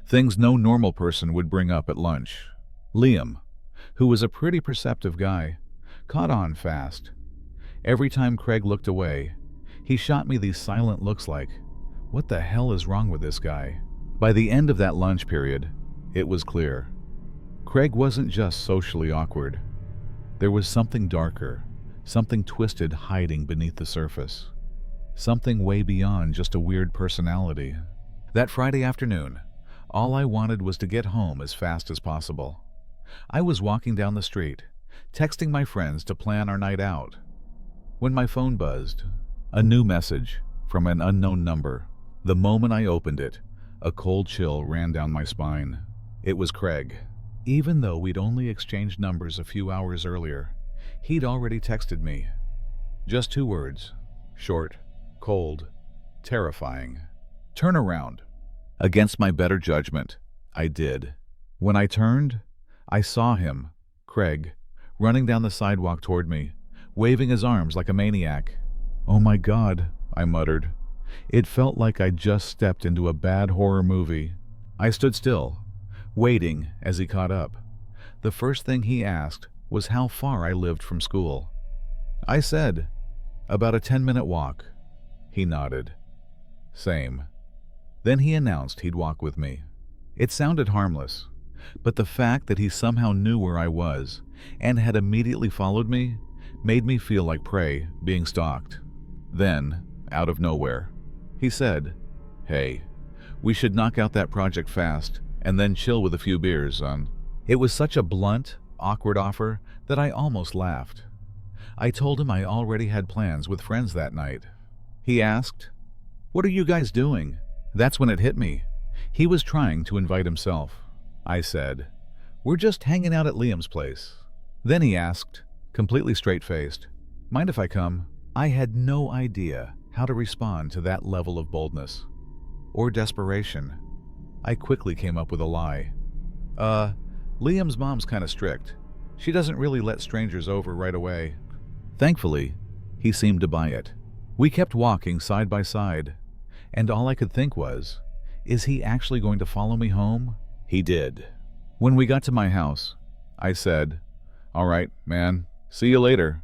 things no normal person would bring up at lunch. Liam, who was a pretty perceptive guy, caught on fast. Every time Craig looked away, he shot me these silent looks like, what the hell is wrong with this guy? By the end of that lunch period, it was clear. Craig wasn't just socially awkward. There was something darker, Something twisted hiding beneath the surface. Something way beyond just a weird personality. That Friday afternoon, all I wanted was to get home as fast as possible. I was walking down the street, texting my friends to plan our night out, when my phone buzzed. A new message from an unknown number. The moment I opened it, a cold chill ran down my spine. It was Craig. Even though we'd only exchanged numbers a few hours earlier, he'd already texted me. Just 2 words. Short, cold, terrifying. Turn around. Against my better judgment, I did. When I turned, I saw him, Craig, running down the sidewalk toward me, waving his arms like a maniac. "Oh my God," I muttered. It felt like I'd just stepped into a bad horror movie. I stood still, waiting as he caught up. The first thing he asked was how far I lived from school. I said, "About a 10-minute walk." He nodded. Same. Then he announced he'd walk with me. It sounded harmless, but the fact that he somehow knew where I was and had immediately followed me made me feel like prey being stalked. Then, out of nowhere, he said, "Hey, we should knock out that project fast and then chill with a few beers on." It was such a blunt, awkward offer that I almost laughed. I told him I already had plans with friends that night. He asked, "What are you guys doing?" That's when it hit me. He was trying to invite himself. I said, "We're just hanging out at Liam's place." Then he asked, completely straight-faced, "Mind if I come?" I had no idea how to respond to that level of boldness or desperation. I quickly came up with a lie. Liam's mom's kind of strict. She doesn't really let strangers over right away." Thankfully, he seemed to buy it. We kept walking side by side, and all I could think was, is he actually going to follow me home? He did. When we got to my house, I said, "All right, man, see you later,"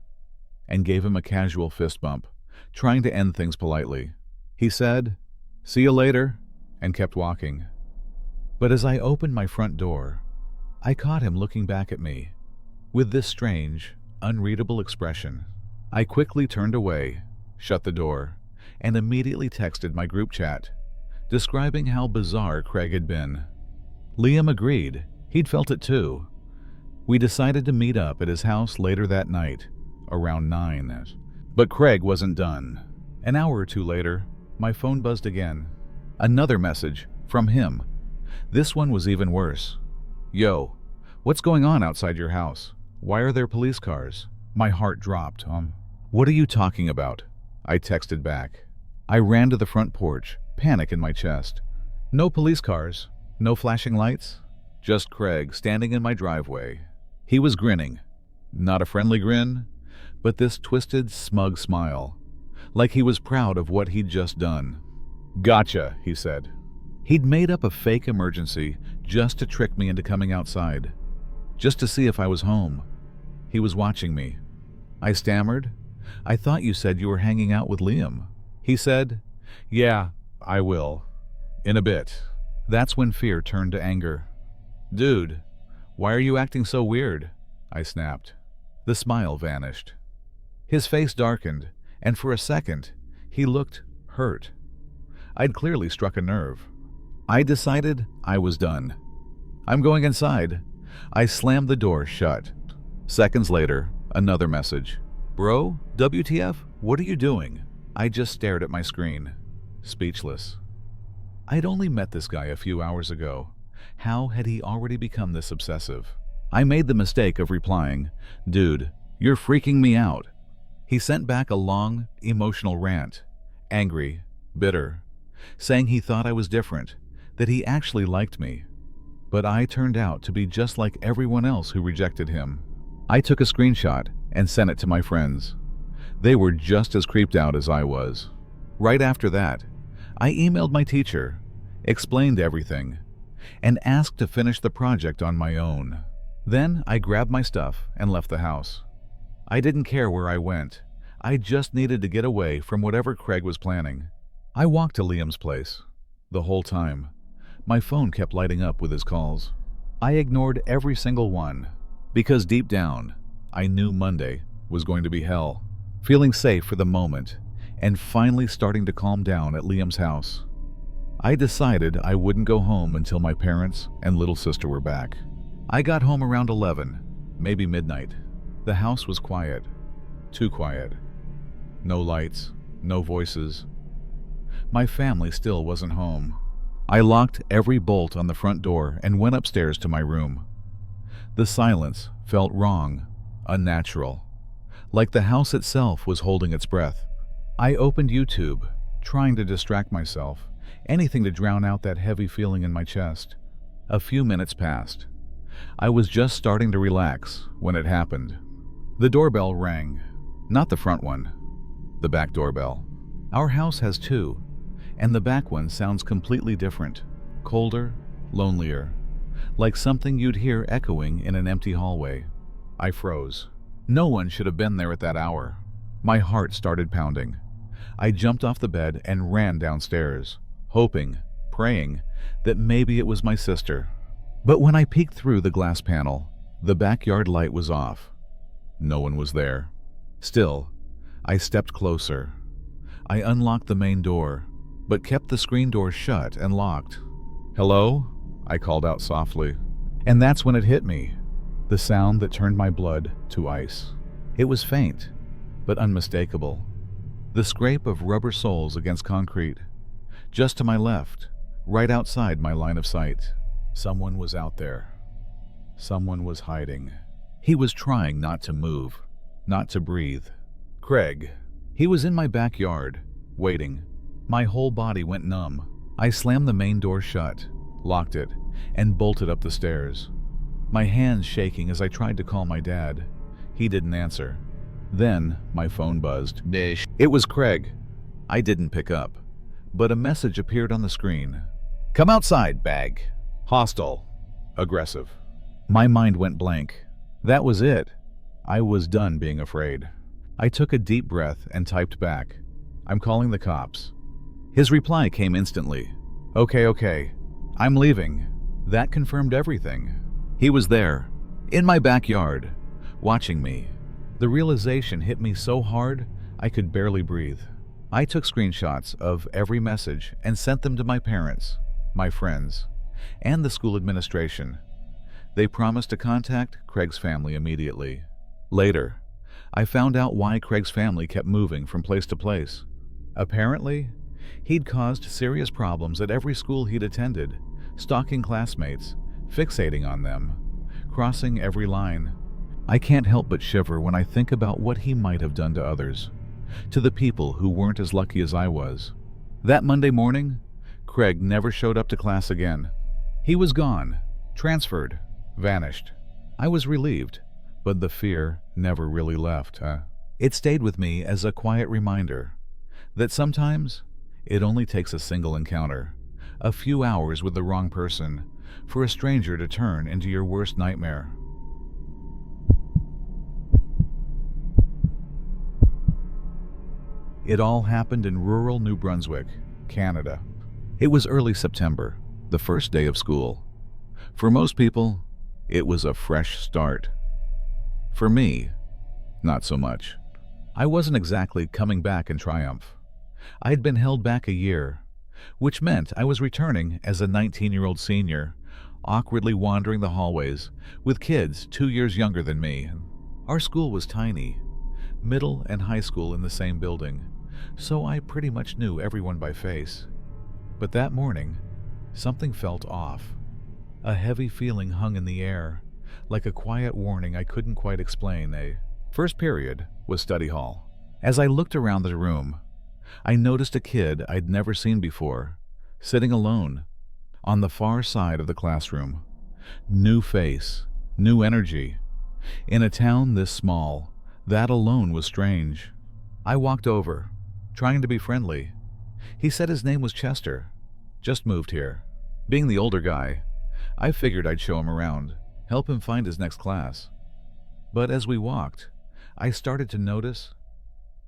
and gave him a casual fist bump, trying to end things politely. He said, "See you later," and kept walking. But as I opened my front door, I caught him looking back at me with this strange, unreadable expression. I quickly turned away, shut the door, and immediately texted my group chat, describing how bizarre Craig had been. Liam agreed. He'd felt it too. We decided to meet up at his house later that night, around 9. But Craig wasn't done. An hour or 2 later, my phone buzzed again. Another message from him. This one was even worse. "Yo, what's going on outside your house? Why are there police cars?" My heart dropped. "What are you talking about?" I texted back. I ran to the front porch, panic in my chest. No police cars, no flashing lights, just Craig standing in my driveway. He was grinning. Not a friendly grin, but this twisted, smug smile, like he was proud of what he'd just done. "Gotcha," he said. He'd made up a fake emergency just to trick me into coming outside, just to see if I was home. He was watching me. I stammered, "I thought you said you were hanging out with Liam." He said, "Yeah, I will. In a bit." That's when fear turned to anger. "Dude, why are you acting so weird?" I snapped. The smile vanished. His face darkened, and for a second, he looked hurt. I'd clearly struck a nerve. I decided I was done. "I'm going inside." I slammed the door shut. Seconds later, another message. "Bro, WTF? What are you doing?" I just stared at my screen, speechless. I'd only met this guy a few hours ago. How had he already become this obsessive? I made the mistake of replying, "Dude, you're freaking me out." He sent back a long, emotional rant, angry, bitter, saying he thought I was different, that he actually liked me. But I turned out to be just like everyone else who rejected him. I took a screenshot and sent it to my friends. They were just as creeped out as I was. Right after that, I emailed my teacher, explained everything, and asked to finish the project on my own. Then I grabbed my stuff and left the house. I didn't care where I went. I just needed to get away from whatever Craig was planning. I walked to Liam's place. The whole time, my phone kept lighting up with his calls. I ignored every single one, because deep down, I knew Monday was going to be hell. Feeling safe for the moment, and finally starting to calm down at Liam's house, I decided I wouldn't go home until my parents and little sister were back. I got home around 11, maybe midnight. The house was quiet. Too quiet. No lights, no voices. My family still wasn't home. I locked every bolt on the front door and went upstairs to my room. The silence felt wrong, unnatural, like the house itself was holding its breath. I opened YouTube, trying to distract myself, anything to drown out that heavy feeling in my chest. A few minutes passed. I was just starting to relax when it happened. The doorbell rang. Not the front one, the back doorbell. Our house has two, and the back one sounds completely different, colder, lonelier, like something you'd hear echoing in an empty hallway. I froze. No one should have been there at that hour. My heart started pounding. I jumped off the bed and ran downstairs, hoping, praying, that maybe it was my sister. But when I peeked through the glass panel, the backyard light was off. No one was there. Still, I stepped closer. I unlocked the main door, but kept the screen door shut and locked. "Hello?" I called out softly. And that's when it hit me, the sound that turned my blood to ice. It was faint, but unmistakable. The scrape of rubber soles against concrete, just to my left, right outside my line of sight. Someone was out there. Someone was hiding. He was trying not to move, not to breathe. Craig. He was in my backyard, waiting. My whole body went numb. I slammed the main door shut, locked it, and bolted up the stairs. My hands shaking as I tried to call my dad. He didn't answer. Then my phone buzzed. Dish. It was Craig. I didn't pick up, but a message appeared on the screen. "Come outside, bag. Hostile. Aggressive." My mind went blank. That was it. I was done being afraid. I took a deep breath and typed back, "I'm calling the cops." His reply came instantly. Okay. I'm leaving." That confirmed everything. He was there, in my backyard, watching me. The realization hit me so hard I could barely breathe. I took screenshots of every message and sent them to my parents, my friends, and the school administration. They promised to contact Craig's family immediately. Later, I found out why Craig's family kept moving from place to place. Apparently, he'd caused serious problems at every school he'd attended, stalking classmates, fixating on them, crossing every line. I can't help but shiver when I think about what he might have done to others, to the people who weren't as lucky as I was. That Monday morning, Craig never showed up to class again. He was gone, transferred, vanished. I was relieved, but the fear never really left. It stayed with me as a quiet reminder that sometimes it only takes a single encounter, a few hours with the wrong person, for a stranger to turn into your worst nightmare. It all happened in rural New Brunswick, Canada. It was early September, the first day of school. For most people, it was a fresh start. For me, not so much. I wasn't exactly coming back in triumph. I'd been held back a year, which meant I was returning as a 19-year-old senior, awkwardly wandering the hallways with kids 2 years younger than me. Our school was tiny, middle and high school in the same building, so I pretty much knew everyone by face. But that morning, something felt off. A heavy feeling hung in the air, like a quiet warning I couldn't quite explain. First period was study hall. As I looked around the room, I noticed a kid I'd never seen before, sitting alone, on the far side of the classroom. New face, new energy. In a town this small, that alone was strange. I walked over, trying to be friendly. He said his name was Chester, just moved here. Being the older guy, I figured I'd show him around, help him find his next class. But as we walked, I started to notice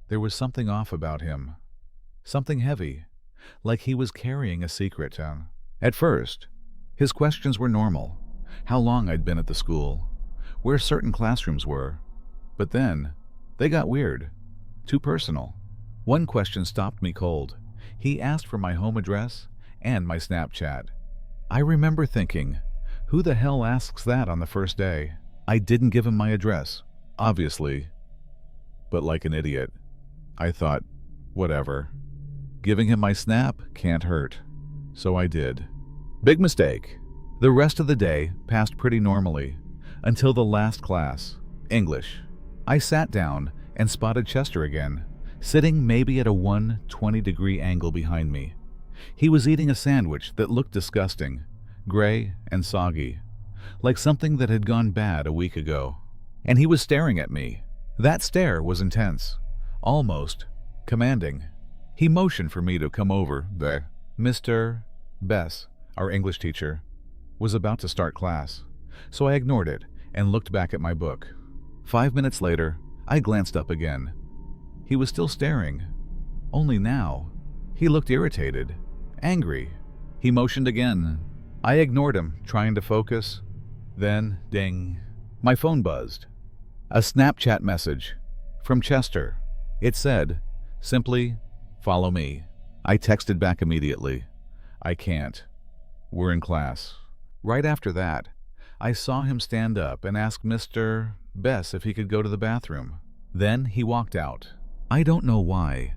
there was something off about him. Something heavy, like he was carrying a secret. At first, his questions were normal. How long I'd been at the school, where certain classrooms were. But then, They got weird. Too personal. One question stopped me cold. He asked for my home address and my Snapchat. I remember thinking, who the hell asks that on the first day? I didn't give him my address, obviously. But like an idiot, I thought, whatever. Giving him my Snap can't hurt. So I did. Big mistake. The rest of the day passed pretty normally, until the last class, English. I sat down and spotted Chester again, sitting maybe at a 120-degree angle behind me. He was eating a sandwich that looked disgusting, gray and soggy, like something that had gone bad a week ago. And he was staring at me. That stare was intense, almost commanding. He motioned for me to come over there. Mr. Bess, our English teacher, was about to start class, so I ignored it and looked back at my book. 5 minutes later, I glanced up again. He was still staring, only now he looked irritated, angry. He motioned again. I ignored him, trying to focus. Then, ding, my phone buzzed. A Snapchat message from Chester. It said, simply, "Follow me." I texted back immediately. "I can't. We're in class." Right after that, I saw him stand up and ask Mr. Bess if he could go to the bathroom. Then he walked out. I don't know why,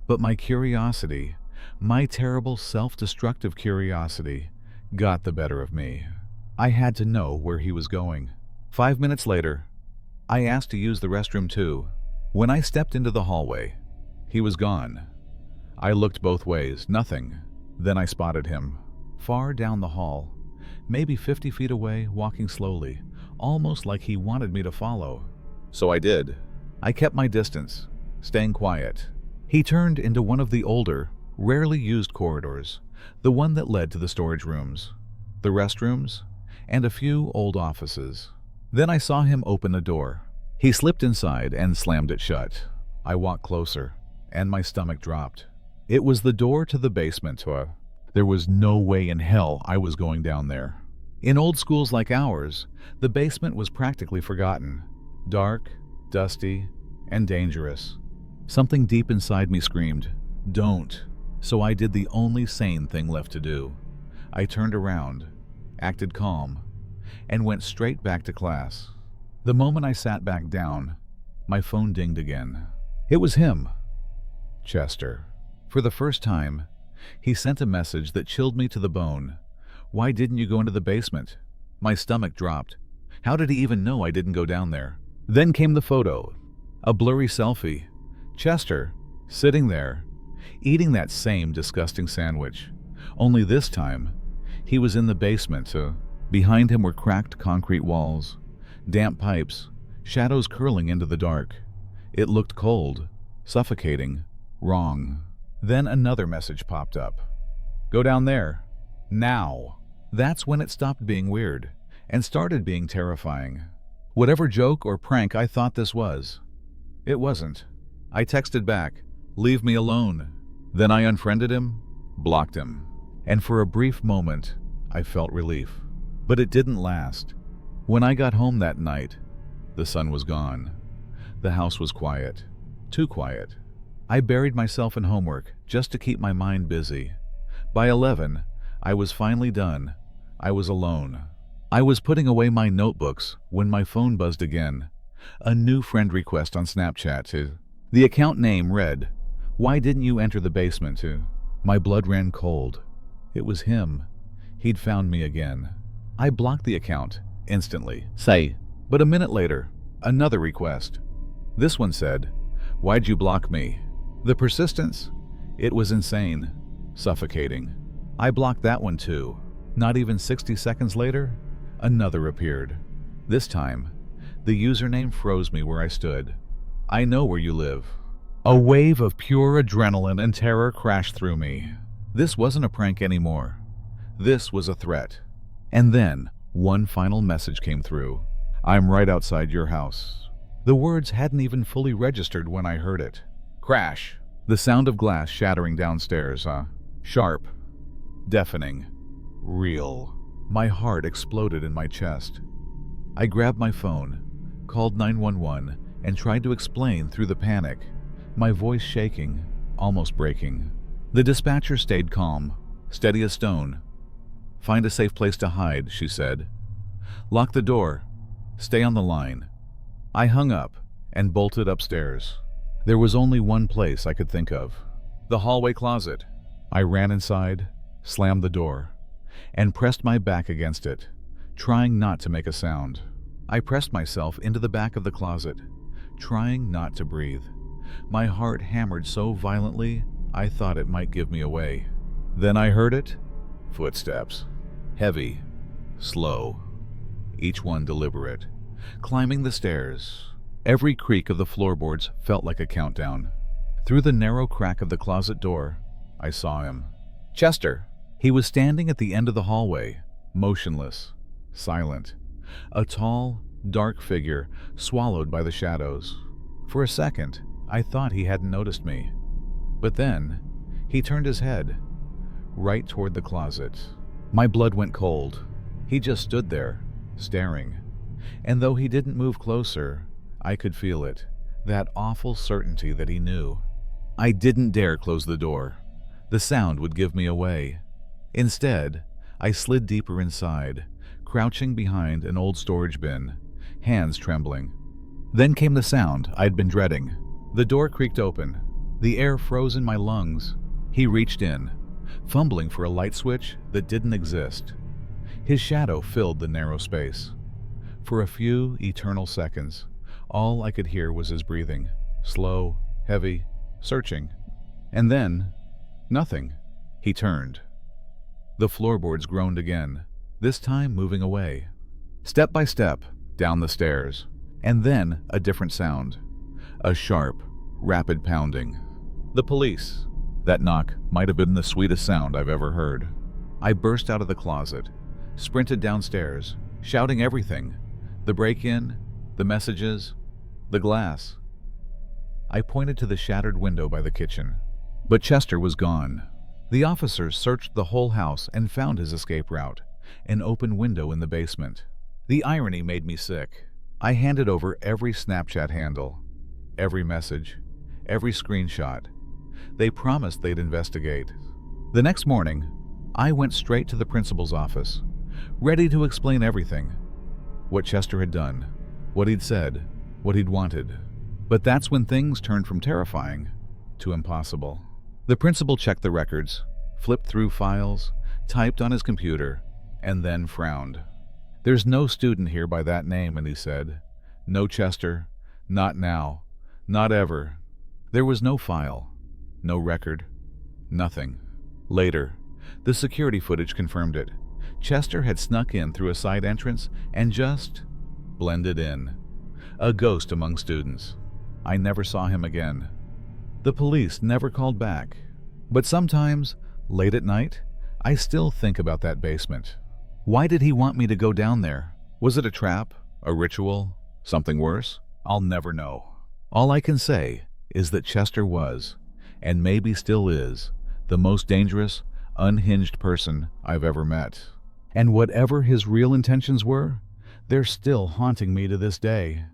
but my curiosity, my terrible self-destructive curiosity, got the better of me. I had to know where he was going. 5 minutes later, I asked to use the restroom too. When I stepped into the hallway, he was gone. I looked both ways, nothing. Then I spotted him, far down the hall, maybe 50 feet away, walking slowly, almost like he wanted me to follow. So I did. I kept my distance, staying quiet. He turned into one of the older, rarely used corridors, the one that led to the storage rooms, the restrooms, and a few old offices. Then I saw him open a door. He slipped inside and slammed it shut. I walked closer, and my stomach dropped. It was the door to the basement. There was no way in hell I was going down there. In old schools like ours, the basement was practically forgotten. Dark, dusty, and dangerous. Something deep inside me screamed, "Don't." So I did the only sane thing left to do. I turned around, acted calm, and went straight back to class. The moment I sat back down, my phone dinged again. It was him, Chester. For the first time, he sent a message that chilled me to the bone. "Why didn't you go into the basement?" My stomach dropped. How did he even know I didn't go down there? Then came the photo, a blurry selfie. Chester, sitting there, eating that same disgusting sandwich. Only this time, he was in the basement. Behind him were cracked concrete walls, damp pipes, shadows curling into the dark. It looked cold, suffocating, wrong. Then another message popped up. "Go down there. Now." That's when it stopped being weird and started being terrifying. Whatever joke or prank I thought this was, it wasn't. I texted back, "Leave me alone." Then I unfriended him, blocked him. And for a brief moment, I felt relief. But it didn't last. When I got home that night, the sun was gone. The house was quiet. Too quiet. I buried myself in homework just to keep my mind busy. By 11, I was finally done. I was alone. I was putting away my notebooks when my phone buzzed again. A new friend request on Snapchat. The account name read, "Why didn't you enter the basement?" My blood ran cold. It was him. He'd found me again. I blocked the account instantly. But a minute later, another request. This one said, "Why'd you block me?" The persistence? It was insane. Suffocating. I blocked that one too. Not even 60 seconds later, another appeared. This time, the username froze me where I stood. "I know where you live." A wave of pure adrenaline and terror crashed through me. This wasn't a prank anymore. This was a threat. And then, one final message came through. "I'm right outside your house." The words hadn't even fully registered when I heard it. Crash. The sound of glass shattering downstairs. Sharp. Deafening. Real. My heart exploded in my chest. I grabbed my phone, called 911, and tried to explain through the panic, my voice shaking, almost breaking. The dispatcher stayed calm, steady as stone. "Find a safe place to hide," she said. "Lock the door. Stay on the line." I hung up and bolted upstairs. There was only one place I could think of: the hallway closet. I ran inside, slammed the door, and pressed my back against it, trying not to make a sound. I pressed myself into the back of the closet, trying not to breathe. My heart hammered so violently I thought it might give me away. Then I heard it. Footsteps. Heavy, slow, each one deliberate, climbing the stairs. Every creak of the floorboards felt like a countdown. Through the narrow crack of the closet door, I saw him. Chester. He was standing at the end of the hallway, motionless, silent. A tall, dark figure swallowed by the shadows. For a second, I thought he hadn't noticed me. But then, he turned his head, right toward the closet. My blood went cold. He just stood there, staring. And though he didn't move closer, I could feel it, that awful certainty that he knew. I didn't dare close the door. The sound would give me away. Instead, I slid deeper inside, crouching behind an old storage bin, hands trembling. Then came the sound I'd been dreading. The door creaked open. The air froze in my lungs. He reached in, fumbling for a light switch that didn't exist. His shadow filled the narrow space. For a few eternal seconds, all I could hear was his breathing, slow, heavy, searching. And then, nothing. He turned. The floorboards groaned again, this time moving away. Step by step, down the stairs, and then a different sound. A sharp, rapid pounding. The police. That knock might have been the sweetest sound I've ever heard. I burst out of the closet, sprinted downstairs, shouting everything. The break-in, the messages, the glass. I pointed to the shattered window by the kitchen. But Chester was gone. The officers searched the whole house and found his escape route, an open window in the basement. The irony made me sick. I handed over every Snapchat handle, every message, every screenshot. They promised they'd investigate. The next morning, I went straight to the principal's office, ready to explain everything. What Chester had done, what he'd said, what he'd wanted. But that's when things turned from terrifying to impossible. The principal checked the records, flipped through files, typed on his computer, and then frowned. "There's no student here by that name," and he said. "No Chester, not now, not ever." There was no file, no record, nothing. Later, the security footage confirmed it. Chester had snuck in through a side entrance and just blended in. A ghost among students. I never saw him again. The police never called back. But sometimes, late at night, I still think about that basement. Why did he want me to go down there? Was it a trap? A ritual? Something worse? I'll never know. All I can say is that Chester was, and maybe still is, the most dangerous, unhinged person I've ever met. And whatever his real intentions were, they're still haunting me to this day.